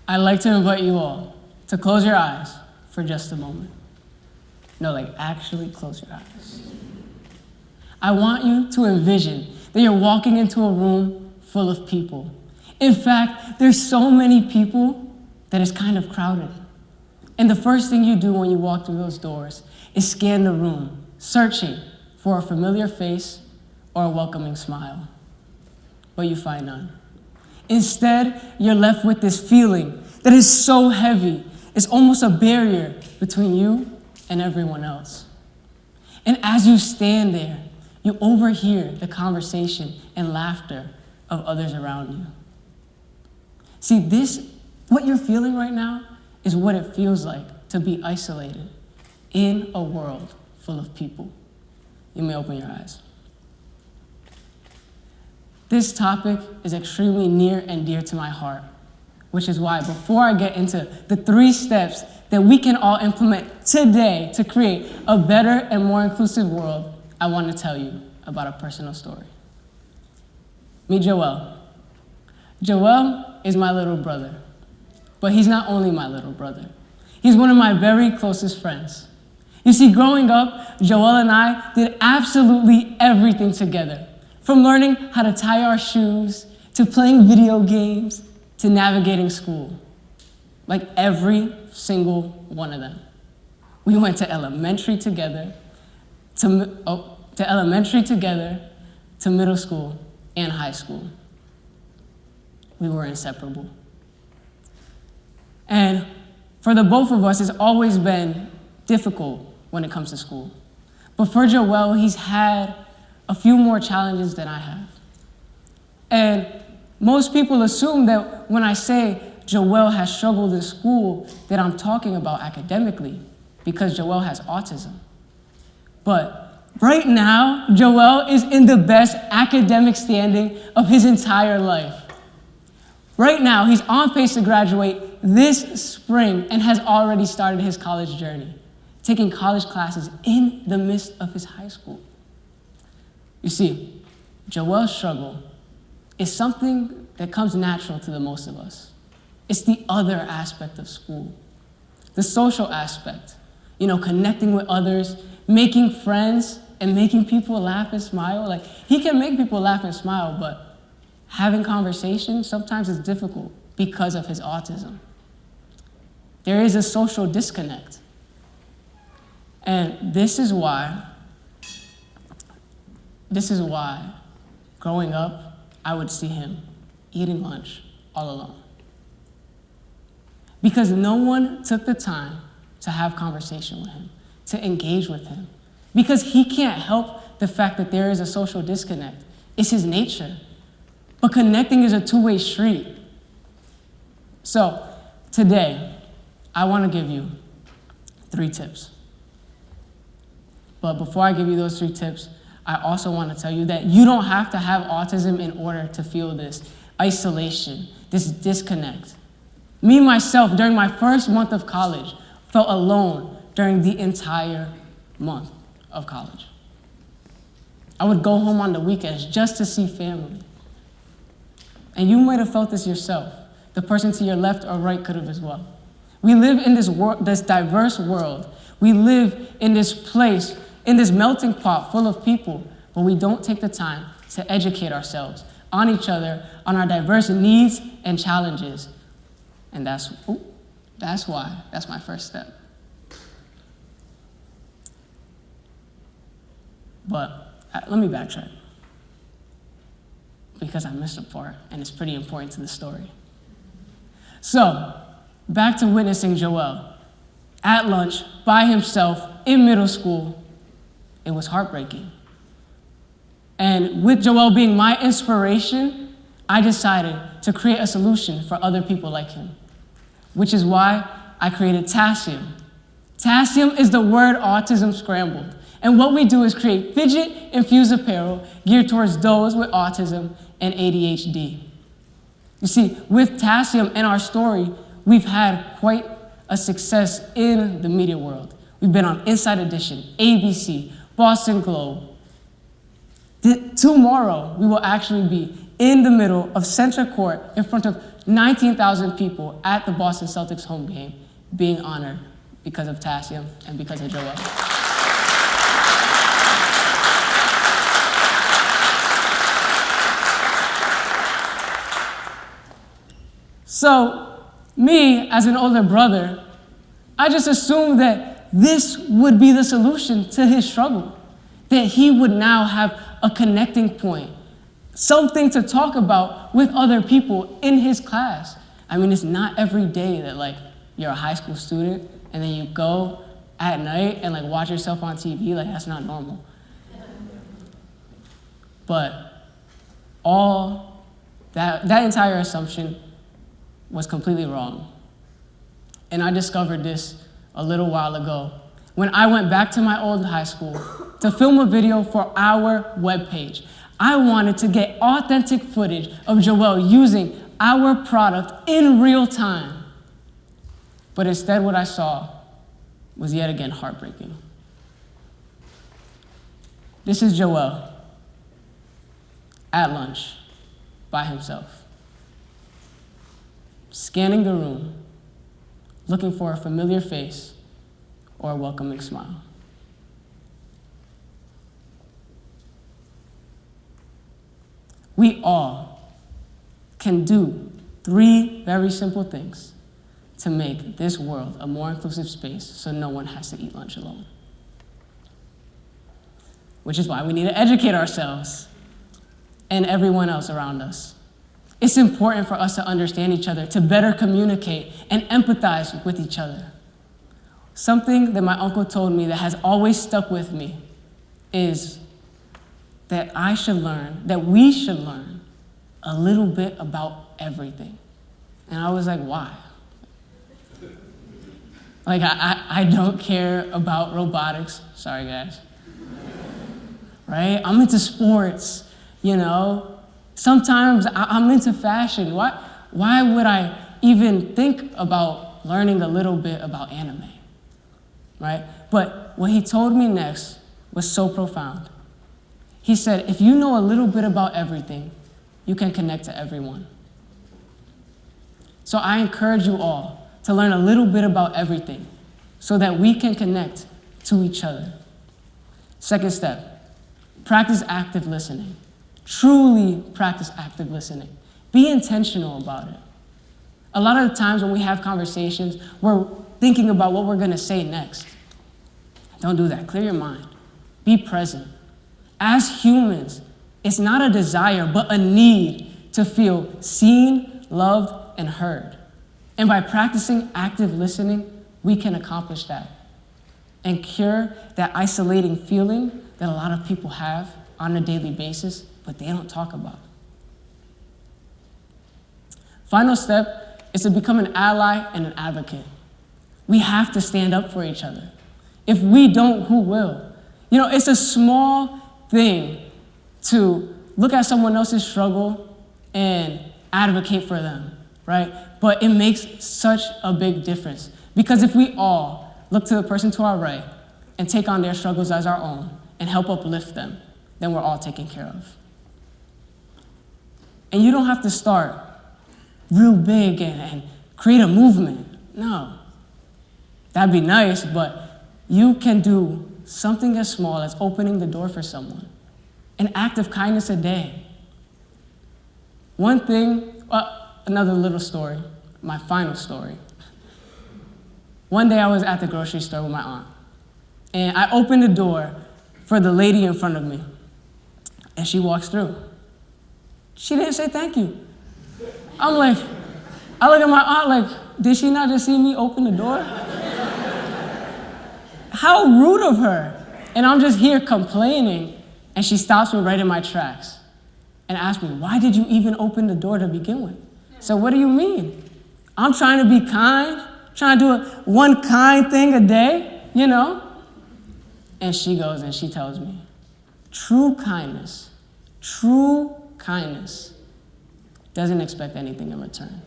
I'd like to invite you all to close your eyes for just a moment. No, like actually close your eyes. I want you to envision that you're walking into a room full of people. In fact, there's so many people that it's kind of crowded. And the first thing you do when you walk through those doors is scan the room, searching for a familiar face or a welcoming smile. But you find none. Instead, you're left with this feeling that is so heavy, it's almost a barrier between you and everyone else. And as you stand there, you overhear the conversation and laughter of others around you. See, what you're feeling right now is what it feels like to be isolated in a world full of people. You may open your eyes. This topic is extremely near and dear to my heart, which is why before I get into the 3 steps that we can all implement today to create a better and more inclusive world, I want to tell you about a personal story. Meet Joel. Joel is my little brother, but he's not only my little brother. He's one of my very closest friends. You see, growing up, Joel and I did absolutely everything together, from learning how to tie our shoes, to playing video games, to navigating school. Like every single one of them. We went to elementary together, to middle school and high school. We were inseparable. And for the both of us, it's always been difficult when it comes to school. But for Joel, he's had a few more challenges than I have. And most people assume that when I say Joel has struggled in school, that I'm talking about academically, because Joel has autism. But right now, Joel is in the best academic standing of his entire life. Right now, he's on pace to graduate this spring and has already started his college journey, taking college classes in the midst of his high school. You see, Joel's struggle is something that comes natural to the most of us. It's the other aspect of school, the social aspect, connecting with others, making friends, and making people laugh and smile. Like, he can make people laugh and smile, but having conversations sometimes is difficult because of his autism. There is a social disconnect. And this is why growing up, I would see him eating lunch all alone. Because no one took the time to have conversation with him, to engage with him. Because he can't help the fact that there is a social disconnect. It's his nature. But connecting is a two-way street. So today, I want to give you 3 tips. But before I give you those 3 tips, I also want to tell you that you don't have to have autism in order to feel this isolation, this disconnect. Me, myself, during my first month of college, felt alone during the entire month of college. I would go home on the weekends just to see family. And you might have felt this yourself. The person to your left or right could have as well. We live in this diverse world. We live in this place, in this melting pot full of people, but we don't take the time to educate ourselves on each other, on our diverse needs and challenges. And that's my first step. But let me backtrack, because I missed a part, and it's pretty important to the story. So, back to witnessing Joel at lunch by himself in middle school. It was heartbreaking. And with Joel being my inspiration, I decided to create a solution for other people like him, which is why I created Tasium. Tasium is the word autism scrambled. And what we do is create fidget-infused apparel geared towards those with autism and ADHD. You see, with Tasium and our story, we've had quite a success in the media world. We've been on Inside Edition, ABC, Boston Globe. Tomorrow, we will actually be in the middle of Center Court in front of 19,000 people at the Boston Celtics home game being honored because of Tassium and because of Joel. So, me, as an older brother, I just assumed that this would be the solution to his struggle, that he would now have a connecting point, something to talk about with other people in his class. I mean, it's not every day that, like, you're a high school student and then you go at night and, like, watch yourself on TV. Like, that's not normal. But all that entire assumption was completely wrong. And I discovered this a little while ago when I went back to my old high school to film a video for our webpage. I wanted to get authentic footage of Joel using our product in real time. But instead, what I saw was yet again heartbreaking. This is Joel at lunch by himself, scanning the room, looking for a familiar face or a welcoming smile. We all can do 3 very simple things to make this world a more inclusive space so no one has to eat lunch alone. Which is why we need to educate ourselves and everyone else around us. It's important for us to understand each other, to better communicate and empathize with each other. Something that my uncle told me that has always stuck with me is that we should learn a little bit about everything. And I was like, why? Like, I don't care about robotics. Sorry, guys. Right? I'm into sports, you know? Sometimes I'm into fashion. Why would I even think about learning a little bit about anime? Right? But what he told me next was so profound. He said, if you know a little bit about everything, you can connect to everyone. So I encourage you all to learn a little bit about everything so that we can connect to each other. Second step, practice active listening. Truly practice active listening. Be intentional about it. A lot of the times when we have conversations, we're thinking about what we're going to say next. Don't do that. Clear your mind. Be present. As humans, it's not a desire, but a need to feel seen, loved, and heard. And by practicing active listening, we can accomplish that and cure that isolating feeling that a lot of people have on a daily basis, but they don't talk about. Final step is to become an ally and an advocate. We have to stand up for each other. If we don't, who will? You know, it's a small thing to look at someone else's struggle and advocate for them, right? But it makes such a big difference. Because if we all look to the person to our right and take on their struggles as our own and help uplift them, then we're all taken care of. And you don't have to start real big and create a movement. No. That'd be nice, but you can do something as small as opening the door for someone. An act of kindness a day. One thing, another little story, my final story. One day I was at the grocery store with my aunt, and I opened the door for the lady in front of me, and she walks through. She didn't say thank you. I look at my aunt like, did she not just see me open the door? How rude of her. And I'm just here complaining, and she stops me right in my tracks and asks me, why did you even open the door to begin with? So what do you mean? I'm trying to be kind, trying to do one kind thing a day, you know? And she goes and she tells me, true kindness doesn't expect anything in return.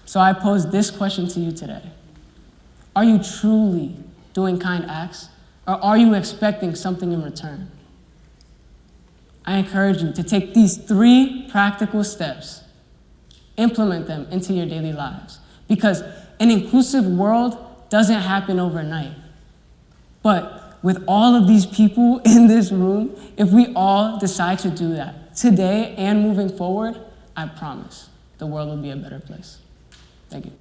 So I pose this question to you today. Are you truly doing kind acts, or are you expecting something in return? I encourage you to take these 3 practical steps, implement them into your daily lives, because an inclusive world doesn't happen overnight. But with all of these people in this room, if we all decide to do that today and moving forward, I promise the world will be a better place. Thank you.